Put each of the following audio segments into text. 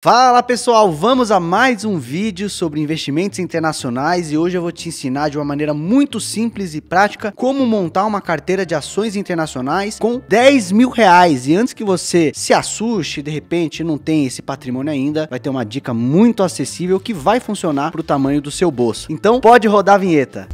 Fala pessoal, vamos a mais um vídeo sobre investimentos internacionais e hoje eu vou te ensinar de uma maneira muito simples e prática como montar uma carteira de ações internacionais com 10 mil reais. E antes que você se assuste, de repente não tem esse patrimônio ainda, vai ter uma dica muito acessível que vai funcionar para o tamanho do seu bolso. Então pode rodar a vinheta.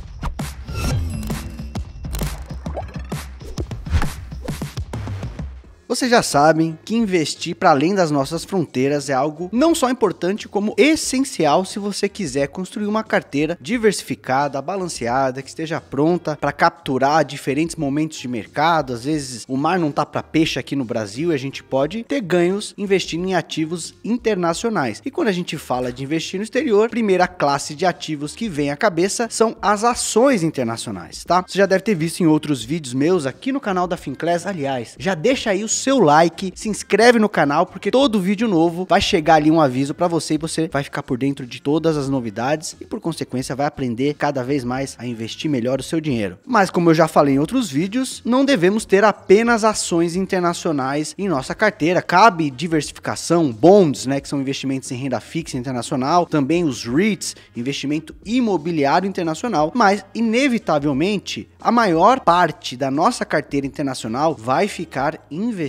Vocês já sabem que investir para além das nossas fronteiras é algo não só importante, como essencial se você quiser construir uma carteira diversificada, balanceada, que esteja pronta para capturar diferentes momentos de mercado. Às vezes o mar não tá para peixe aqui no Brasil e a gente pode ter ganhos investindo em ativos internacionais. E quando a gente fala de investir no exterior, a primeira classe de ativos que vem à cabeça são as ações internacionais, tá? Você já deve ter visto em outros vídeos meus aqui no canal da Finclass. Aliás, já deixa aí o seu like, se inscreve no canal, porque todo vídeo novo vai chegar ali um aviso para você e você vai ficar por dentro de todas as novidades e por consequência vai aprender cada vez mais a investir melhor o seu dinheiro. Mas como eu já falei em outros vídeos, não devemos ter apenas ações internacionais em nossa carteira. Cabe diversificação, bonds, né, que são investimentos em renda fixa internacional, também os REITs, investimento imobiliário internacional, mas inevitavelmente a maior parte da nossa carteira internacional vai ficar investida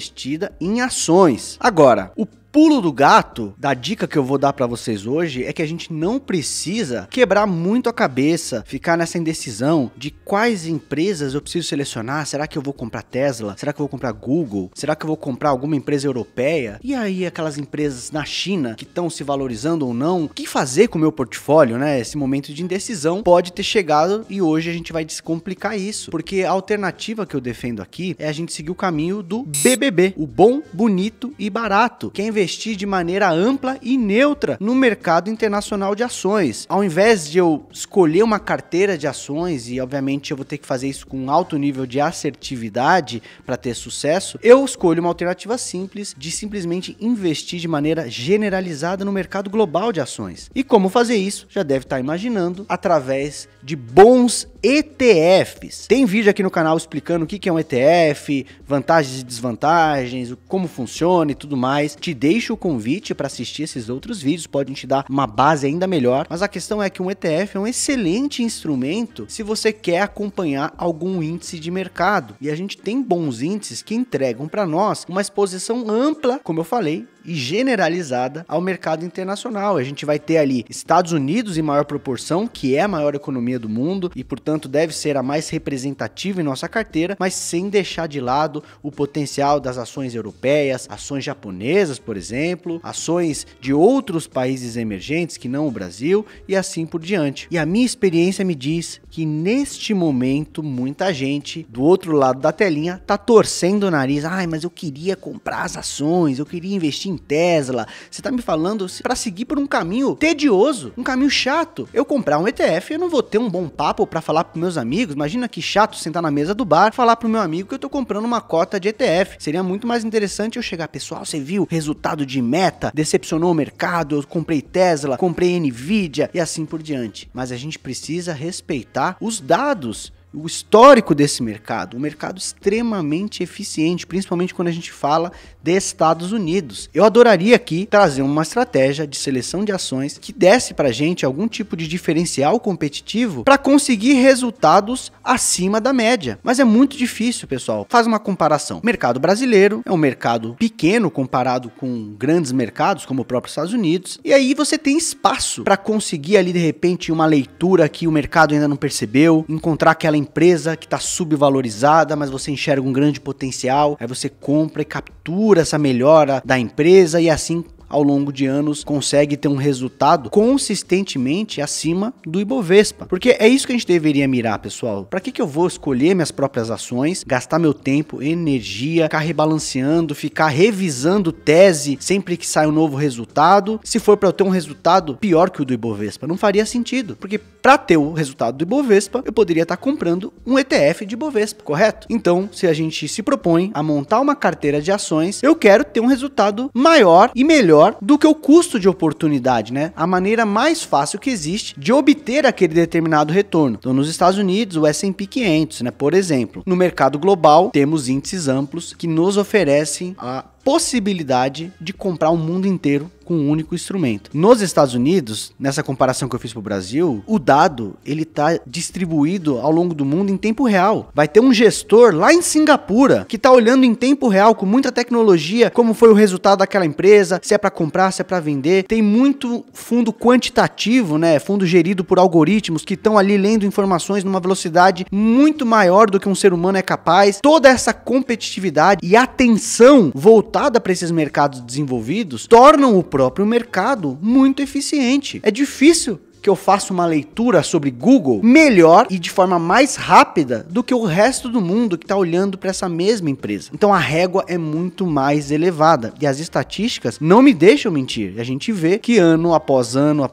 em ações. Agora, o pulo do gato da dica que eu vou dar para vocês hoje é que a gente não precisa quebrar muito a cabeça, ficar nessa indecisão de quais empresas eu preciso selecionar. Será que eu vou comprar Tesla? Será que eu vou comprar Google? Será que eu vou comprar alguma empresa europeia? E aí aquelas empresas na China que estão se valorizando ou não? O que fazer com o meu portfólio, né? Esse momento de indecisão pode ter chegado e hoje a gente vai descomplicar isso, porque a alternativa que eu defendo aqui é a gente seguir o caminho do BBB, o bom, bonito e barato, que é investir de maneira ampla e neutra no mercado internacional de ações. Ao invés de eu escolher uma carteira de ações, e obviamente eu vou ter que fazer isso com um alto nível de assertividade para ter sucesso, eu escolho uma alternativa simples de simplesmente investir de maneira generalizada no mercado global de ações. E como fazer isso? Já deve estar imaginando, através de bons ETFs. Tem vídeo aqui no canal explicando o que é um ETF, vantagens e desvantagens, como funciona e tudo mais. Te deixo o convite para assistir esses outros vídeos, podem te dar uma base ainda melhor, mas a questão é que um ETF é um excelente instrumento se você quer acompanhar algum índice de mercado, e a gente tem bons índices que entregam para nós uma exposição ampla, como eu falei, e generalizada ao mercado internacional. A gente vai ter ali Estados Unidos em maior proporção, que é a maior economia do mundo e portanto deve ser a mais representativa em nossa carteira, mas sem deixar de lado o potencial das ações europeias, ações japonesas, por exemplo, ações de outros países emergentes que não o Brasil e assim por diante. E a minha experiência me diz que neste momento muita gente do outro lado da telinha tá torcendo o nariz. Ai, mas eu queria comprar as ações, eu queria investir em Tesla. Você tá me falando para seguir por um caminho tedioso, um caminho chato. Eu comprar um ETF, eu não vou ter um bom papo para falar pros meus amigos. Imagina que chato sentar na mesa do bar, falar pro meu amigo que eu tô comprando uma cota de ETF. Seria muito mais interessante eu chegar, pessoal, você viu o resultado de Meta? Decepcionou o mercado, eu comprei Tesla, comprei Nvidia e assim por diante. Mas a gente precisa respeitar os dados, o histórico desse mercado, um mercado extremamente eficiente, principalmente quando a gente fala de Estados Unidos. Eu adoraria aqui trazer uma estratégia de seleção de ações que desse pra gente algum tipo de diferencial competitivo para conseguir resultados acima da média. Mas é muito difícil, pessoal. Faz uma comparação. O mercado brasileiro é um mercado pequeno comparado com grandes mercados como o próprio Estados Unidos, e aí você tem espaço para conseguir ali de repente uma leitura que o mercado ainda não percebeu, encontrar aquela empresa que está subvalorizada, mas você enxerga um grande potencial, aí você compra e captura essa melhora da empresa e assim ao longo de anos consegue ter um resultado consistentemente acima do Ibovespa. Porque é isso que a gente deveria mirar, pessoal. Para que eu vou escolher minhas próprias ações, gastar meu tempo, energia, ficar rebalanceando, ficar revisando tese sempre que sai um novo resultado, se for para eu ter um resultado pior que o do Ibovespa? Não faria sentido, porque para ter o resultado do Ibovespa, eu poderia estar comprando um ETF de Ibovespa, correto? Então, se a gente se propõe a montar uma carteira de ações, eu quero ter um resultado maior e melhor do que o custo de oportunidade, né? A maneira mais fácil que existe de obter aquele determinado retorno. Então, nos Estados Unidos, o S&P 500, né? Por exemplo, no mercado global, temos índices amplos que nos oferecem a possibilidade de comprar o mundo inteiro com um único instrumento. Nos Estados Unidos, nessa comparação que eu fiz para o Brasil, o dado ele está distribuído ao longo do mundo em tempo real. Vai ter um gestor lá em Singapura que está olhando em tempo real, com muita tecnologia, como foi o resultado daquela empresa, se é para comprar, se é para vender. Tem muito fundo quantitativo, né? Fundo gerido por algoritmos que estão ali lendo informações numa velocidade muito maior do que um ser humano é capaz. Toda essa competitividade e atenção voltada para esses mercados desenvolvidos tornam o próprio mercado muito eficiente. É difícil que eu faça uma leitura sobre Google melhor e de forma mais rápida do que o resto do mundo que está olhando para essa mesma empresa. Então a régua é muito mais elevada e as estatísticas não me deixam mentir. A gente vê que ano após ano,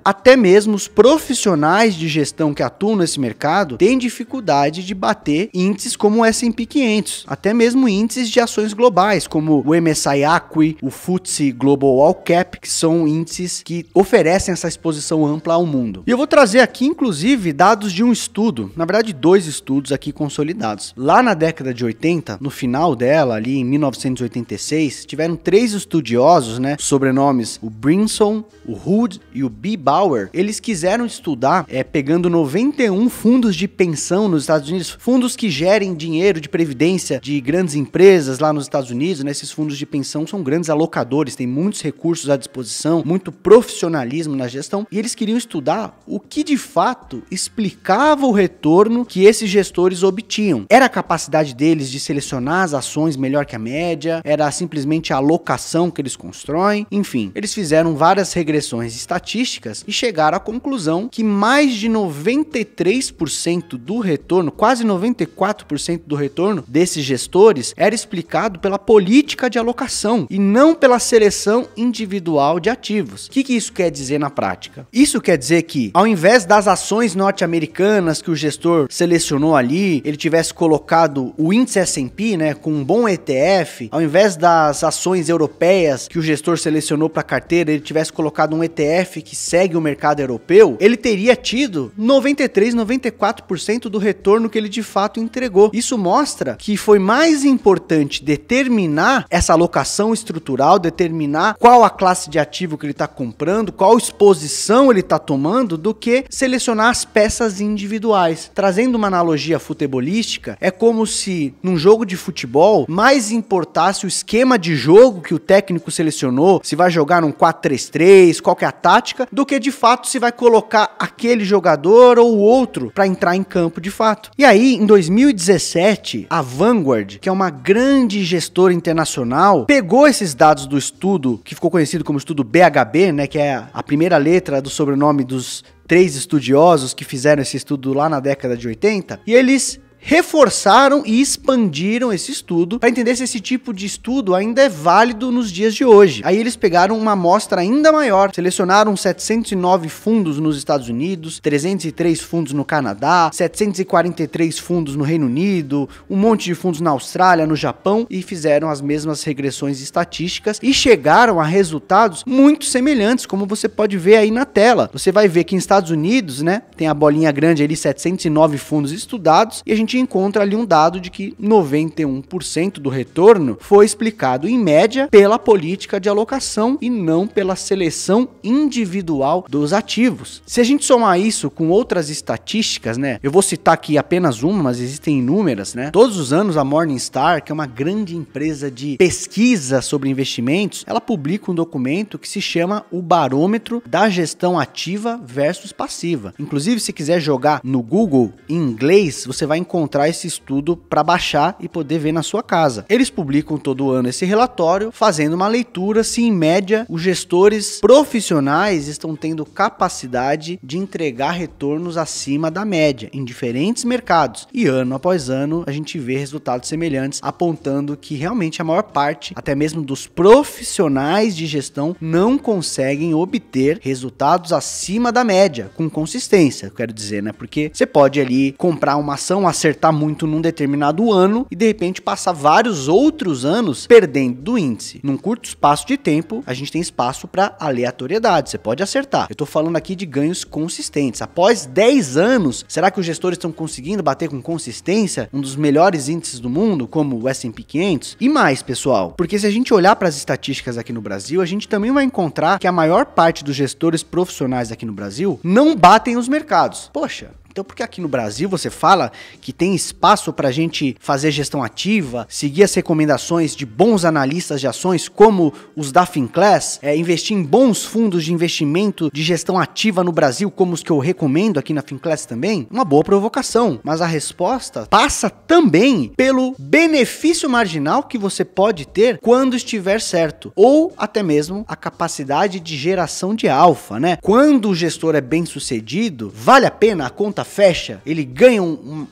até mesmo os profissionais de gestão que atuam nesse mercado têm dificuldade de bater índices como o S&P 500, até mesmo índices de ações globais, como o MSCI Acqui, o FTSE Global All Cap, que são índices que oferecem essa exposição ampla ao mundo. E eu vou trazer aqui, inclusive, dados de um estudo, na verdade 2 estudos aqui consolidados. Lá na década de 80, no final dela, ali em 1986, tiveram 3 estudiosos, né, sobrenomes o Brinson, o Hood e o B. Bauer. Eles quiseram estudar, pegando 91 fundos de pensão nos Estados Unidos, fundos que gerem dinheiro de previdência de grandes empresas lá nos Estados Unidos, né, esses fundos de pensão são grandes alocadores, têm muitos recursos à disposição, muito profissionalismo na gestão, e eles queriam estudar o que de fato explicava o retorno que esses gestores obtinham. Era a capacidade deles de selecionar as ações melhor que a média? Era simplesmente a alocação que eles constroem? Enfim, eles fizeram várias regressões estatísticas e chegaram à conclusão que mais de 93% do retorno, quase 94% do retorno desses gestores era explicado pela política de alocação e não pela seleção individual de ativos. O que isso quer dizer na prática? Isso quer dizer que, ao invés das ações norte-americanas que o gestor selecionou ali, ele tivesse colocado o índice S&P, né, com um bom ETF, ao invés das ações europeias que o gestor selecionou para a carteira, ele tivesse colocado um ETF que segue o mercado europeu, ele teria tido 93, 94% do retorno que ele de fato entregou. Isso mostra que foi mais importante determinar essa alocação estrutural, determinar qual a classe de ativo que ele está comprando, qual exposição ele está tomando, do que selecionar as peças individuais. Trazendo uma analogia futebolística, é como se num jogo de futebol mais importasse o esquema de jogo que o técnico selecionou, se vai jogar num 4-3-3, qual que é a tática, do que de fato se vai colocar aquele jogador ou outro para entrar em campo de fato. E aí, em 2017, a Vanguard, que é uma grande gestora internacional, pegou esses dados do estudo, que ficou conhecido como estudo BHB, né, que é a primeira letra do sobrenome dos 3 estudiosos que fizeram esse estudo lá na década de 80, e eles reforçaram e expandiram esse estudo para entender se esse tipo de estudo ainda é válido nos dias de hoje. Aí eles pegaram uma amostra ainda maior, selecionaram 709 fundos nos Estados Unidos, 303 fundos no Canadá, 743 fundos no Reino Unido, um monte de fundos na Austrália, no Japão, e fizeram as mesmas regressões estatísticas e chegaram a resultados muito semelhantes, como você pode ver aí na tela. Você vai ver que nos Estados Unidos, né, tem a bolinha grande ali, 709 fundos estudados, e a gente encontra ali um dado de que 91% do retorno foi explicado, em média, pela política de alocação e não pela seleção individual dos ativos. Se a gente somar isso com outras estatísticas, né, eu vou citar aqui apenas uma, mas existem inúmeras, né? Todos os anos a Morningstar, que é uma grande empresa de pesquisa sobre investimentos, ela publica um documento que se chama o Barômetro da Gestão Ativa versus Passiva. Inclusive, se quiser jogar no Google em inglês, você vai encontrar esse estudo para baixar e poder ver na sua casa. Eles publicam todo ano esse relatório, fazendo uma leitura se em média os gestores profissionais estão tendo capacidade de entregar retornos acima da média em diferentes mercados. E ano após ano a gente vê resultados semelhantes, apontando que realmente a maior parte, até mesmo dos profissionais de gestão, não conseguem obter resultados acima da média com consistência, eu quero dizer, né? Porque você pode ali comprar uma ação, acertar muito num determinado ano e de repente passar vários outros anos perdendo do índice. Num curto espaço de tempo, a gente tem espaço para aleatoriedade, você pode acertar. Eu tô falando aqui de ganhos consistentes. Após 10 anos, será que os gestores estão conseguindo bater com consistência um dos melhores índices do mundo, como o S&P 500? E mais, pessoal, porque se a gente olhar para as estatísticas aqui no Brasil, a gente também vai encontrar que a maior parte dos gestores profissionais aqui no Brasil não batem os mercados. Poxa, então por que aqui no Brasil você fala que tem espaço para a gente fazer gestão ativa, seguir as recomendações de bons analistas de ações como os da Finclass, investir em bons fundos de investimento de gestão ativa no Brasil como os que eu recomendo aqui na Finclass também? Uma boa provocação, mas a resposta passa também pelo benefício marginal que você pode ter quando estiver certo, ou até mesmo a capacidade de geração de alfa, né? Quando o gestor é bem sucedido, vale a pena a conta fecha, ele ganha um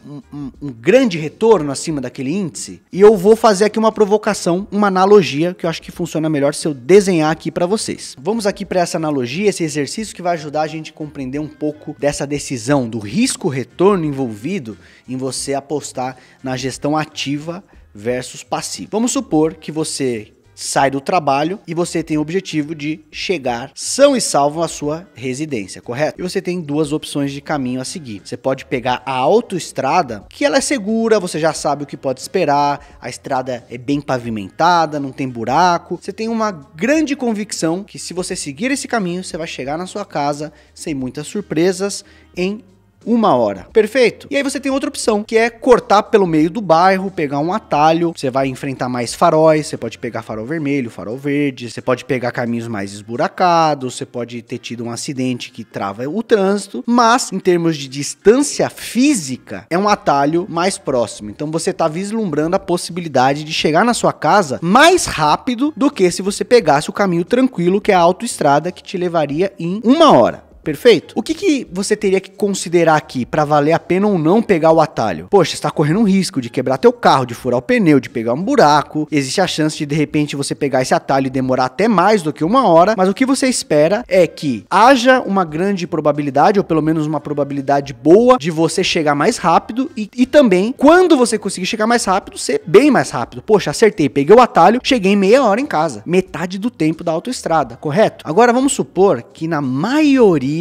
grande retorno acima daquele índice. E eu vou fazer aqui uma provocação, uma analogia que eu acho que funciona melhor se eu desenhar aqui para vocês. Vamos aqui para essa analogia, esse exercício que vai ajudar a gente a compreender um pouco dessa decisão, do risco-retorno envolvido em você apostar na gestão ativa versus passiva. Vamos supor que você sai do trabalho e você tem o objetivo de chegar são e salvo à sua residência, correto? E você tem duas opções de caminho a seguir. Você pode pegar a autoestrada, que ela é segura, você já sabe o que pode esperar, a estrada é bem pavimentada, não tem buraco. Você tem uma grande convicção que se você seguir esse caminho, você vai chegar na sua casa sem muitas surpresas em 1 hora. Perfeito? E aí você tem outra opção, que é cortar pelo meio do bairro, pegar um atalho, você vai enfrentar mais faróis, você pode pegar farol vermelho, farol verde, você pode pegar caminhos mais esburacados, você pode ter tido um acidente que trava o trânsito, mas em termos de distância física, é um atalho mais próximo. Então você está vislumbrando a possibilidade de chegar na sua casa mais rápido do que se você pegasse o caminho tranquilo, que é a autoestrada, que te levaria em 1 hora. Perfeito? O que você teria que considerar aqui para valer a pena ou não pegar o atalho? Poxa, você está correndo um risco de quebrar teu carro, de furar o pneu, de pegar um buraco. Existe a chance de repente você pegar esse atalho e demorar até mais do que 1 hora, mas o que você espera é que haja uma grande probabilidade, ou pelo menos uma probabilidade boa, de você chegar mais rápido e também, quando você conseguir chegar mais rápido, ser bem mais rápido. Poxa, acertei, peguei o atalho, cheguei em meia hora em casa. Metade do tempo da autoestrada, correto? Agora vamos supor que na maioria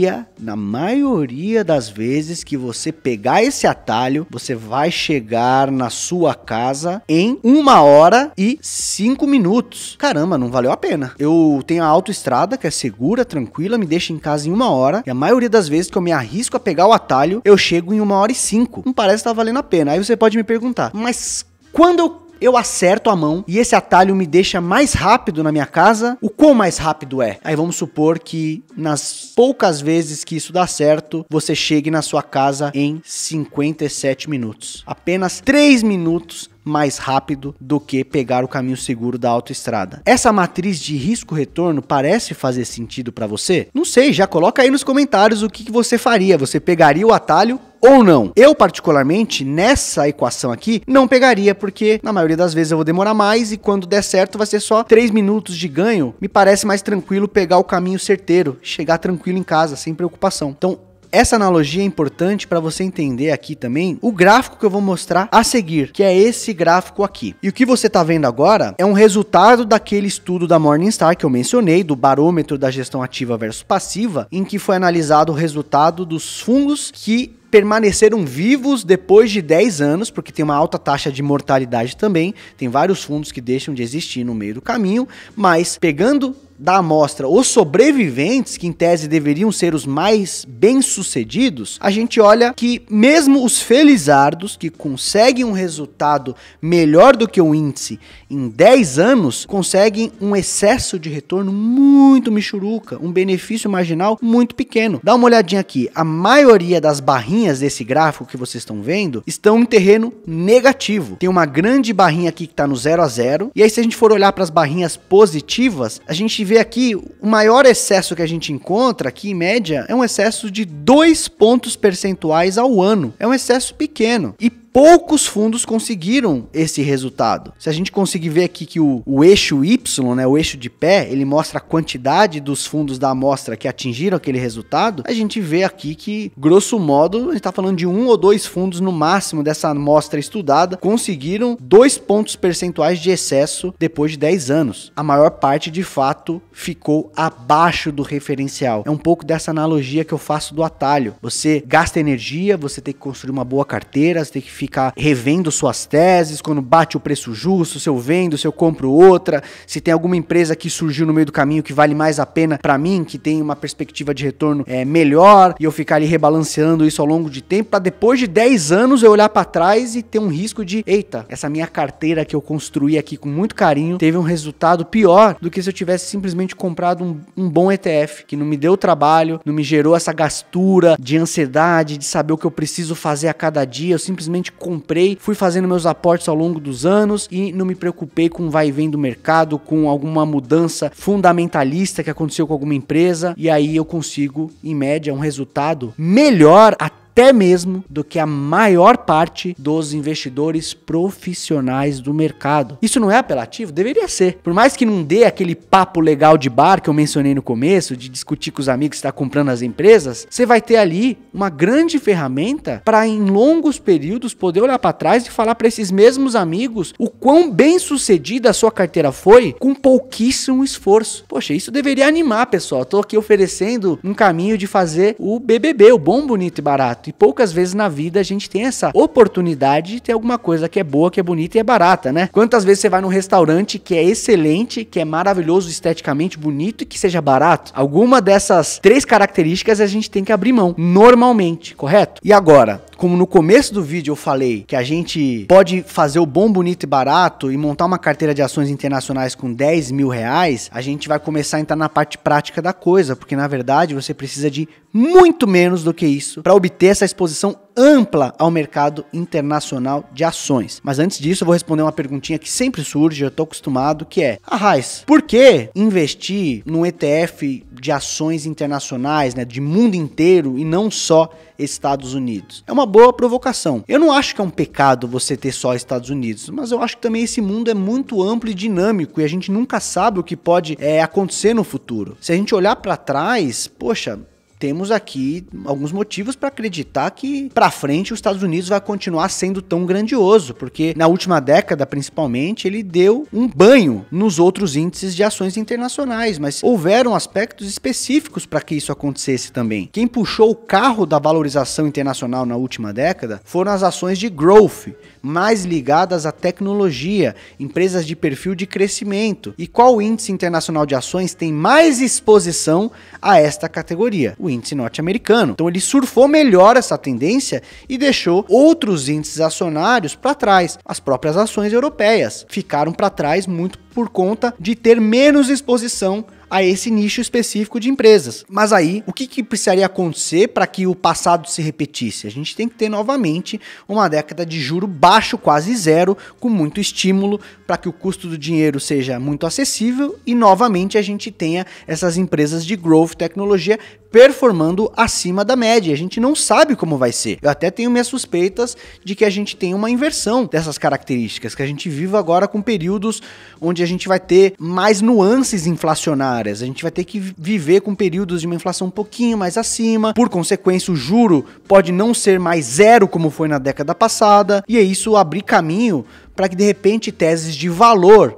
das vezes que você pegar esse atalho, você vai chegar na sua casa em 1 hora e 5 minutos. Caramba, não valeu a pena. Eu tenho a autoestrada que é segura, tranquila, me deixa em casa em 1 hora, e a maioria das vezes que eu me arrisco a pegar o atalho, eu chego em 1 hora e 5. Não parece estar valendo a pena. Aí você pode me perguntar, mas quando eu acerto a mão e esse atalho me deixa mais rápido na minha casa, o quão mais rápido é? Aí vamos supor que nas poucas vezes que isso dá certo, você chegue na sua casa em 57 minutos. Apenas 3 minutos mais rápido do que pegar o caminho seguro da autoestrada. Essa matriz de risco-retorno parece fazer sentido para você? Não sei, já coloca aí nos comentários o que você faria. Você pegaria o atalho ou não? Eu, particularmente, nessa equação aqui, não pegaria, porque na maioria das vezes eu vou demorar mais e quando der certo vai ser só 3 minutos de ganho. Me parece mais tranquilo pegar o caminho certeiro, chegar tranquilo em casa, sem preocupação. Então, essa analogia é importante para você entender aqui também o gráfico que eu vou mostrar a seguir, que é esse gráfico aqui. E o que você está vendo agora é um resultado daquele estudo da Morningstar que eu mencionei, do barômetro da gestão ativa versus passiva, em que foi analisado o resultado dos fundos que permaneceram vivos depois de 10 anos, porque tem uma alta taxa de mortalidade também, tem vários fundos que deixam de existir no meio do caminho, mas pegando da amostra os sobreviventes, que em tese deveriam ser os mais bem-sucedidos, a gente olha que mesmo os felizardos, que conseguem um resultado melhor do que o índice em 10 anos, conseguem um excesso de retorno muito michuruca, um benefício marginal muito pequeno. Dá uma olhadinha aqui, a maioria das barrinhas desse gráfico que vocês estão vendo estão em terreno negativo. Tem uma grande barrinha aqui que está no 0 a 0, e aí se a gente for olhar para as barrinhas positivas, a gente vê aqui o maior excesso que a gente encontra aqui em média é um excesso de 2 pontos percentuais ao ano. É um excesso pequeno. E poucos fundos conseguiram esse resultado. Se a gente conseguir ver aqui que o eixo Y, né, o eixo de pé, ele mostra a quantidade dos fundos da amostra que atingiram aquele resultado, a gente vê aqui que, grosso modo, a gente está falando de 1 ou 2 fundos no máximo dessa amostra estudada, conseguiram 2 pontos percentuais de excesso depois de 10 anos. A maior parte, de fato, ficou abaixo do referencial. É um pouco dessa analogia que eu faço do atalho. Você gasta energia, você tem que construir uma boa carteira, você tem que ficar revendo suas teses, quando bate o preço justo, se eu vendo, se eu compro outra, se tem alguma empresa que surgiu no meio do caminho que vale mais a pena para mim, que tem uma perspectiva de retorno melhor, e eu ficar ali rebalanceando isso ao longo de tempo, para depois de 10 anos eu olhar para trás e ter um risco de, eita, essa minha carteira que eu construí aqui com muito carinho, teve um resultado pior do que se eu tivesse simplesmente comprado um bom ETF, que não me deu trabalho, não me gerou essa gastura de ansiedade, de saber o que eu preciso fazer a cada dia. Eu simplesmente comprei, fui fazendo meus aportes ao longo dos anos e não me preocupei com o vai e vem do mercado, com alguma mudança fundamentalista que aconteceu com alguma empresa, e aí eu consigo, em média, um resultado melhor até mesmo do que a maior parte dos investidores profissionais do mercado. Isso não é apelativo? Deveria ser. Por mais que não dê aquele papo legal de bar que eu mencionei no começo, de discutir com os amigos que está comprando as empresas, você vai ter ali uma grande ferramenta para em longos períodos poder olhar para trás e falar para esses mesmos amigos o quão bem sucedida a sua carteira foi com pouquíssimo esforço. Poxa, isso deveria animar, pessoal. Eu tô aqui oferecendo um caminho de fazer o BBB, o bom, bonito e barato. E poucas vezes na vida a gente tem essa oportunidade de ter alguma coisa que é boa, que é bonita e é barata, né? Quantas vezes você vai num restaurante que é excelente, que é maravilhoso, esteticamente bonito e que seja barato? Alguma dessas 3 características a gente tem que abrir mão, normalmente, correto? E agora, como no começo do vídeo eu falei que a gente pode fazer o bom, bonito e barato e montar uma carteira de ações internacionais com 10 mil reais, a gente vai começar a entrar na parte prática da coisa, porque na verdade você precisa de muito menos do que isso para obter essa exposição ampla ao mercado internacional de ações. Mas antes disso eu vou responder uma perguntinha que sempre surge, eu tô acostumado, que é: Raiz, por que investir num ETF de ações internacionais, né, de mundo inteiro e não só Estados Unidos? É uma boa provocação. Eu não acho que é um pecado você ter só Estados Unidos, mas eu acho que também esse mundo é muito amplo e dinâmico e a gente nunca sabe o que pode acontecer no futuro. Se a gente olhar para trás, poxa, temos aqui alguns motivos para acreditar que para frente os Estados Unidos vai continuar sendo tão grandioso, porque na última década, principalmente, ele deu um banho nos outros índices de ações internacionais, mas houveram aspectos específicos para que isso acontecesse também. Quem puxou o carro da valorização internacional na última década foram as ações de growth, mais ligadas à tecnologia, empresas de perfil de crescimento. E qual índice internacional de ações tem mais exposição a esta categoria? O índice norte-americano. Então ele surfou melhor essa tendência e deixou outros índices acionários para trás. As próprias ações europeias ficaram para trás muito por conta de ter menos exposição a esse nicho específico de empresas. Mas aí, o que precisaria acontecer para que o passado se repetisse? A gente tem que ter novamente uma década de juro baixo, quase zero, com muito estímulo para que o custo do dinheiro seja muito acessível e novamente a gente tenha essas empresas de growth, tecnologia, performando acima da média. A gente não sabe como vai ser. Eu até tenho minhas suspeitas de que a gente tem uma inversão dessas características, que a gente vive agora com períodos onde a gente vai ter mais nuances inflacionárias. A gente vai ter que viver com períodos de uma inflação um pouquinho mais acima. Por consequência, o juro pode não ser mais zero como foi na década passada. E é isso abrir caminho para que de repente teses de value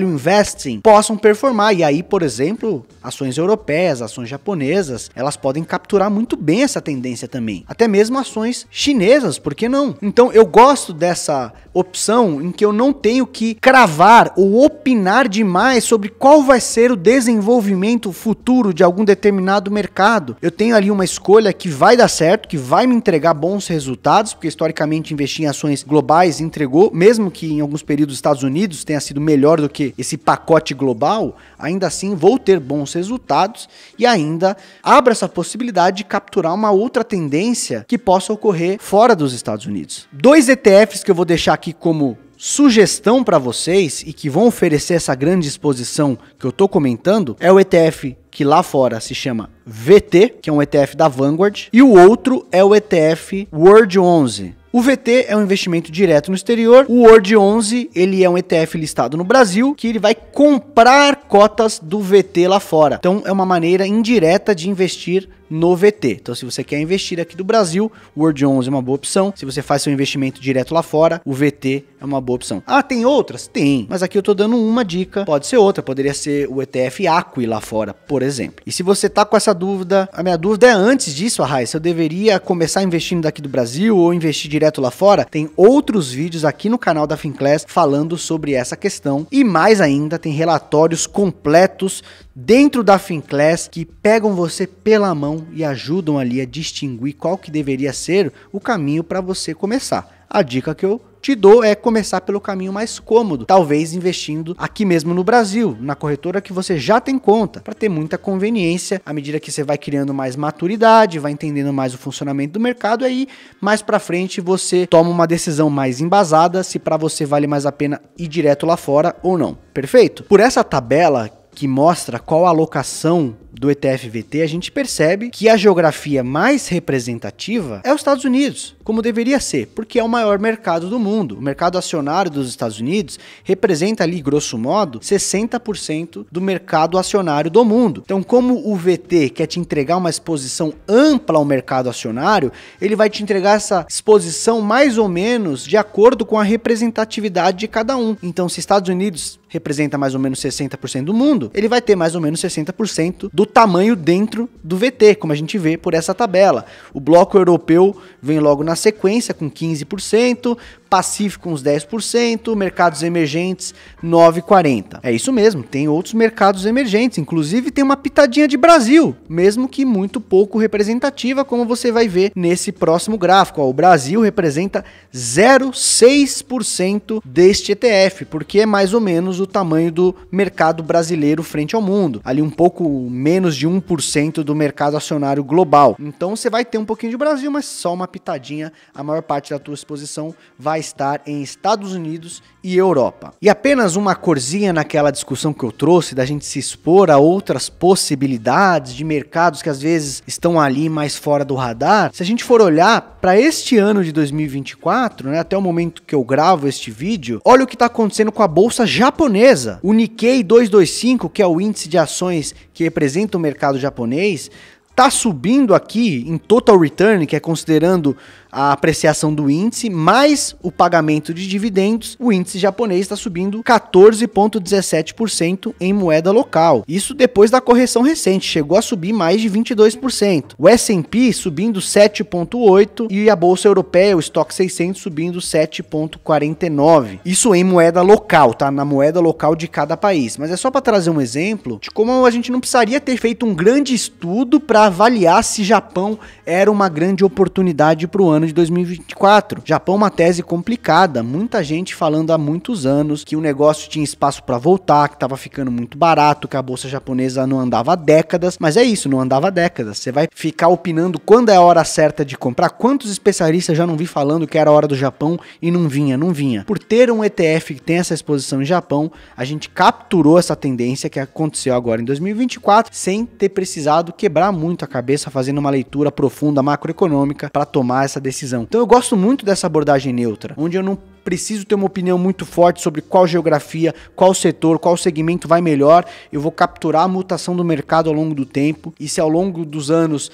investing, possam performar. E aí, por exemplo, ações europeias, ações japonesas, elas podem capturar muito bem essa tendência também. Até mesmo ações chinesas, por que não? Então eu gosto dessa opção em que eu não tenho que cravar ou opinar demais sobre qual vai ser o desenvolvimento futuro de algum determinado mercado. Eu tenho ali uma escolha que vai dar certo, que vai me entregar bons resultados, porque historicamente investir em ações globais entregou, mesmo que em alguns períodos os Estados Unidos tenha sido melhor do que esse pacote global, ainda assim vou ter bons resultados e ainda abro essa possibilidade de capturar uma outra tendência que possa ocorrer fora dos Estados Unidos. 2 ETFs que eu vou deixar aqui como sugestão para vocês e que vão oferecer essa grande exposição que eu estou comentando é o ETF que lá fora se chama VT, que é um ETF da Vanguard, e o outro é o ETF World 11. O VT é um investimento direto no exterior. O World 11, ele é um ETF listado no Brasil, que ele vai comprar cotas do VT lá fora. Então é uma maneira indireta de investir no VT. Então se você quer investir aqui do Brasil, o World 11 é uma boa opção. Se você faz seu investimento direto lá fora, o VT é uma boa opção. Ah, tem outras? Tem. Mas aqui eu tô dando uma dica. Pode ser outra. Poderia ser o ETF ACWI lá fora, por exemplo. E se você tá com essa dúvida, a minha dúvida é antes disso, se eu deveria começar investindo daqui do Brasil ou investir direto lá fora, tem outros vídeos aqui no canal da Finclass falando sobre essa questão. E mais ainda, tem relatórios completos dentro da Finclass que pegam você pela mão e ajudam ali a distinguir qual que deveria ser o caminho para você começar. A dica que eu te dou é começar pelo caminho mais cômodo, talvez investindo aqui mesmo no Brasil, na corretora que você já tem conta, para ter muita conveniência à medida que você vai criando mais maturidade, vai entendendo mais o funcionamento do mercado, e aí mais para frente você toma uma decisão mais embasada se para você vale mais a pena ir direto lá fora ou não. Perfeito? Por essa tabela que mostra qual a alocação do ETF VT, a gente percebe que a geografia mais representativa é os Estados Unidos, como deveria ser, porque é o maior mercado do mundo. O mercado acionário dos Estados Unidos representa ali, grosso modo, 60% do mercado acionário do mundo. Então, como o VT quer te entregar uma exposição ampla ao mercado acionário, ele vai te entregar essa exposição mais ou menos de acordo com a representatividade de cada um. Então, se Estados Unidos representa mais ou menos 60% do mundo, ele vai ter mais ou menos 60% do tamanho dentro do VT, como a gente vê por essa tabela. O bloco europeu vem logo na sequência com 15%, Pacífico uns 10%, mercados emergentes 9,40%. É isso mesmo, tem outros mercados emergentes, inclusive tem uma pitadinha de Brasil, mesmo que muito pouco representativa, como você vai ver nesse próximo gráfico. O Brasil representa 0,6% deste ETF, porque é mais ou menos o tamanho do mercado brasileiro frente ao mundo, ali um pouco menos de 1% do mercado acionário global. Então você vai ter um pouquinho de Brasil, mas só uma pitadinha. A maior parte da tua exposição vai estar em Estados Unidos e Europa. E apenas uma corzinha naquela discussão que eu trouxe da gente se expor a outras possibilidades de mercados que às vezes estão ali mais fora do radar. Se a gente for olhar para este ano de 2024, né, até o momento que eu gravo este vídeo, olha o que está acontecendo com a bolsa japonesa. O Nikkei 225, que é o índice de ações que representa o mercado japonês, está subindo aqui em total return, que é considerando a apreciação do índice, mais o pagamento de dividendos. O índice japonês está subindo 14,17% em moeda local. Isso depois da correção recente, chegou a subir mais de 22%. O S&P subindo 7,8% e a bolsa europeia, o Stock 600, subindo 7,49%. Isso em moeda local, tá? Na moeda local de cada país. Mas é só para trazer um exemplo de como a gente não precisaria ter feito um grande estudo para avaliar se Japão era uma grande oportunidade para o ano de 2024. Japão é uma tese complicada, muita gente falando há muitos anos que o negócio tinha espaço para voltar, que estava ficando muito barato, que a bolsa japonesa não andava há décadas, mas é isso, não andava há décadas. Você vai ficar opinando quando é a hora certa de comprar? Quantos especialistas já não vi falando que era a hora do Japão e não vinha? Por ter um ETF que tem essa exposição em Japão, a gente capturou essa tendência que aconteceu agora em 2024, sem ter precisado quebrar muito a cabeça fazendo uma leitura profunda macroeconômica para tomar essa decisão. Então eu gosto muito dessa abordagem neutra, onde eu não preciso ter uma opinião muito forte sobre qual geografia, qual setor, qual segmento vai melhor. Eu vou capturar a mutação do mercado ao longo do tempo, e se ao longo dos anos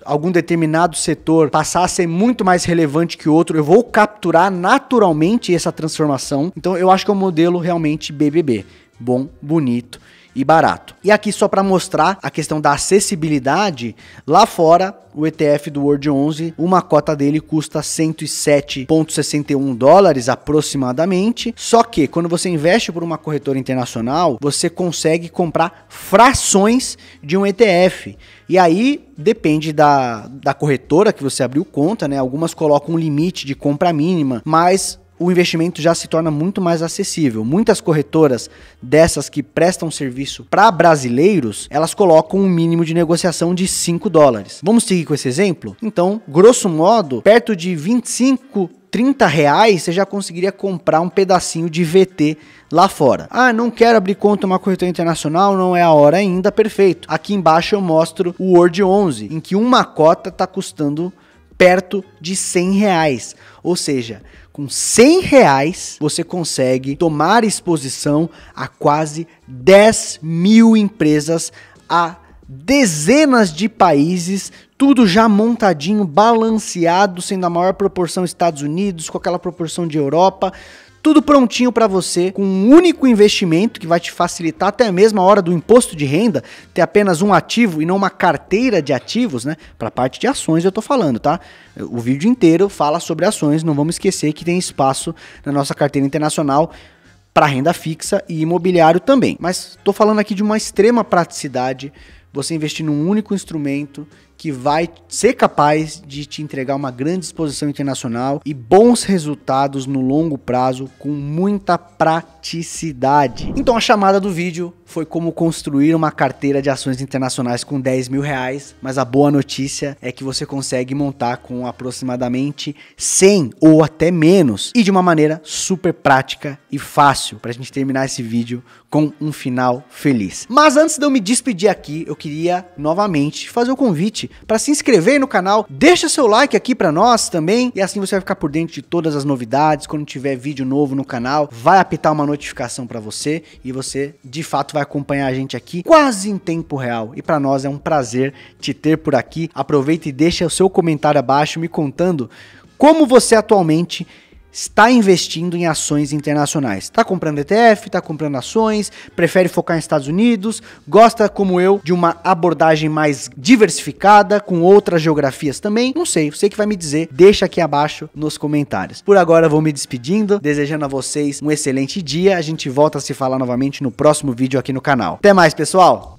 algum determinado setor passar a ser muito mais relevante que outro, eu vou capturar naturalmente essa transformação. Então eu acho que é um modelo realmente BBB, bom, bonito e barato. E aqui só para mostrar a questão da acessibilidade, lá fora o ETF do World 11, uma cota dele custa 107,61 dólares aproximadamente, só que quando você investe por uma corretora internacional, você consegue comprar frações de um ETF, e aí depende da corretora que você abriu conta, né? Algumas colocam um limite de compra mínima, mas o investimento já se torna muito mais acessível. Muitas corretoras dessas que prestam serviço para brasileiros, elas colocam um mínimo de negociação de 5 dólares. Vamos seguir com esse exemplo? Então, grosso modo, perto de 25, 30 reais, você já conseguiria comprar um pedacinho de VT lá fora. Ah, não quero abrir conta em uma corretora internacional, não é a hora ainda, perfeito. Aqui embaixo eu mostro o World 11, em que uma cota está custando perto de R$100. Ou seja, com R$100 você consegue tomar exposição a quase 10 mil empresas, a dezenas de países, tudo já montadinho, balanceado, sendo a maior proporção Estados Unidos, com aquela proporção de Europa. Tudo prontinho para você, com um único investimento que vai te facilitar até mesmo a hora do imposto de renda, ter apenas um ativo e não uma carteira de ativos, né? Para a parte de ações eu tô falando, tá? O vídeo inteiro fala sobre ações, não vamos esquecer que tem espaço na nossa carteira internacional para renda fixa e imobiliário também. Mas tô falando aqui de uma extrema praticidade, você investir num único instrumento que vai ser capaz de te entregar uma grande exposição internacional e bons resultados no longo prazo com muita praticidade. Então a chamada do vídeo foi como construir uma carteira de ações internacionais com R$10 mil, mas a boa notícia é que você consegue montar com aproximadamente 100 ou até menos e de uma maneira super prática e fácil para a gente terminar esse vídeo com um final feliz. Mas antes de eu me despedir aqui, eu queria novamente fazer o convite para se inscrever no canal, deixa seu like aqui para nós também, e assim você vai ficar por dentro de todas as novidades. Quando tiver vídeo novo no canal, vai apitar uma notificação para você e você de fato vai acompanhar a gente aqui quase em tempo real. E para nós é um prazer te ter por aqui. Aproveita e deixa o seu comentário abaixo me contando como você atualmente está investindo em ações internacionais. Está comprando ETF, está comprando ações, prefere focar em Estados Unidos, gosta, como eu, de uma abordagem mais diversificada, com outras geografias também? Não sei, você que vai me dizer, deixa aqui abaixo nos comentários. Por agora, eu vou me despedindo, desejando a vocês um excelente dia. A gente volta a se falar novamente no próximo vídeo aqui no canal. Até mais, pessoal!